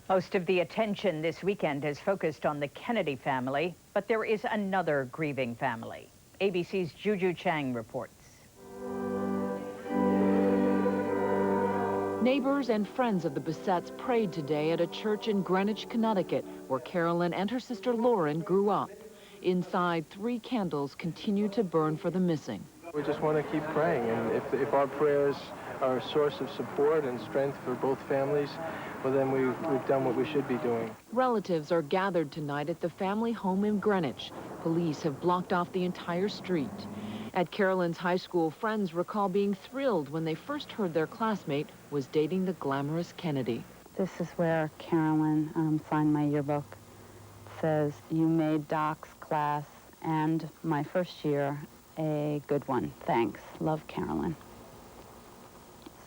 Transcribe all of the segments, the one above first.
Most of the attention this weekend is focused on the Kennedy family, but there is another grieving family. ABC's Juju Chang reports. Neighbors and friends of the Bessettes prayed today at a church in Greenwich, Connecticut, where Carolyn and her sister Lauren grew up. Inside, 3 candles continue to burn for the missing. We just want to keep praying, and if our prayers are a source of support and strength for both families, well, then we've done what we should be doing. Relatives are gathered tonight at the family home in Greenwich. Police have blocked off the entire street. At Carolyn's high school, friends recall being thrilled when they first heard their classmate was dating the glamorous Kennedy. This is where Carolyn signed my yearbook. It says, "You made Doc's class and my first year a good one. Thanks. Love, Carolyn."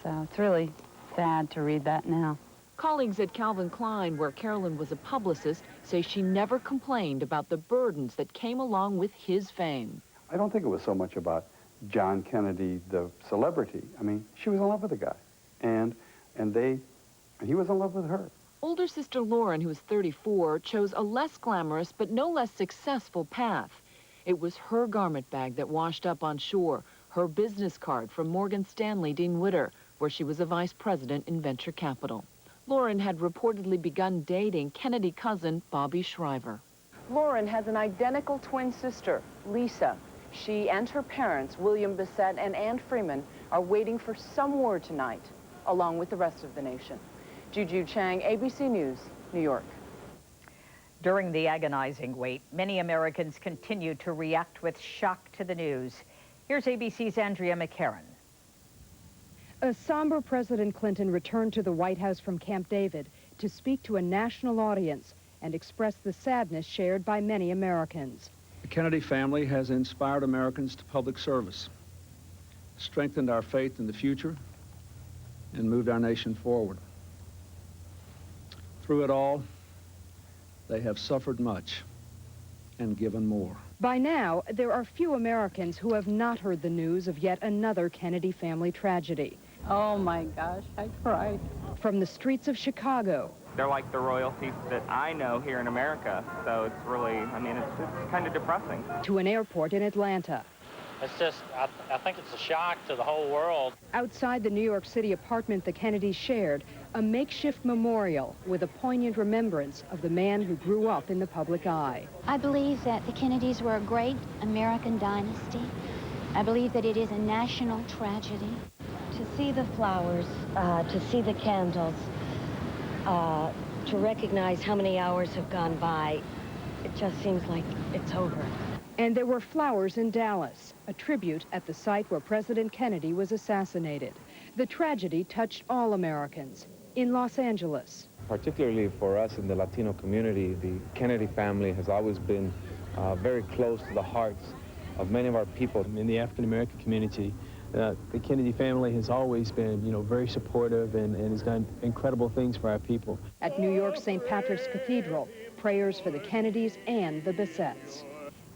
So it's really sad to read that now. Colleagues at Klein, where Carolyn was a publicist, say she never complained about the burdens that came along with his fame. I don't think it was so much about John Kennedy, the celebrity. I mean, she was in love with the guy, and he was in love with her. Older sister Lauren, who was 34, chose a less glamorous but no less successful path. It was her garment bag that washed up on shore, her business card from Morgan Stanley Dean Witter, where she was a vice president in venture capital. Lauren had reportedly begun dating Kennedy cousin Bobby Shriver. Lauren has an identical twin sister, Lisa. She and her parents, William Bessette and Ann Freeman, are waiting for some word tonight, along with the rest of the nation. Juju Chang, ABC News, New York. During the agonizing wait, many Americans continue to react with shock to the news. Here's ABC's Andrea McCarran. A somber President Clinton returned to the White House from Camp David to speak to a national audience and express the sadness shared by many Americans. The Kennedy family has inspired Americans to public service, strengthened our faith in the future, and moved our nation forward. Through it all, they have suffered much and given more. By now, there are few Americans who have not heard the news of yet another Kennedy family tragedy. Oh my gosh, I cried. From the streets of Chicago. They're like the royalty that I know here in America, so it's really, I mean, it's kind of depressing. To an airport in Atlanta. It's just, I think it's a shock to the whole world. Outside the New York City apartment the Kennedys shared, a makeshift memorial with a poignant remembrance of the man who grew up in the public eye. I believe that the Kennedys were a great American dynasty. I believe that it is a national tragedy. To see the flowers, to see the candles, to recognize how many hours have gone by, it just seems like it's over. And there were flowers in Dallas, a tribute at the site where President Kennedy was assassinated. The tragedy touched all Americans. In Los Angeles. Particularly for us in the Latino community, the Kennedy family has always been very close to the hearts of many of our people. In the African-American community, the Kennedy family has always been, very supportive and has done incredible things for our people. At New York's St. Patrick's Cathedral, prayers for the Kennedys and the Bessettes.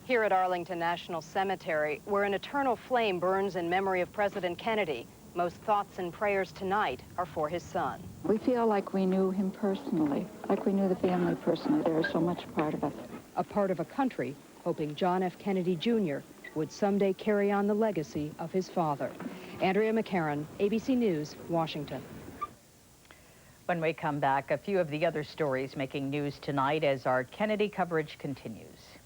Here at Arlington National Cemetery, where an eternal flame burns in memory of President Kennedy, most thoughts and prayers tonight are for his son. We feel like we knew him personally, like we knew the family personally. They are so much a part of us. A part of a country hoping John F. Kennedy Jr. would someday carry on the legacy of his father. Andrea McCarran, ABC News, Washington. When we come back, a few of the other stories making news tonight as our Kennedy coverage continues.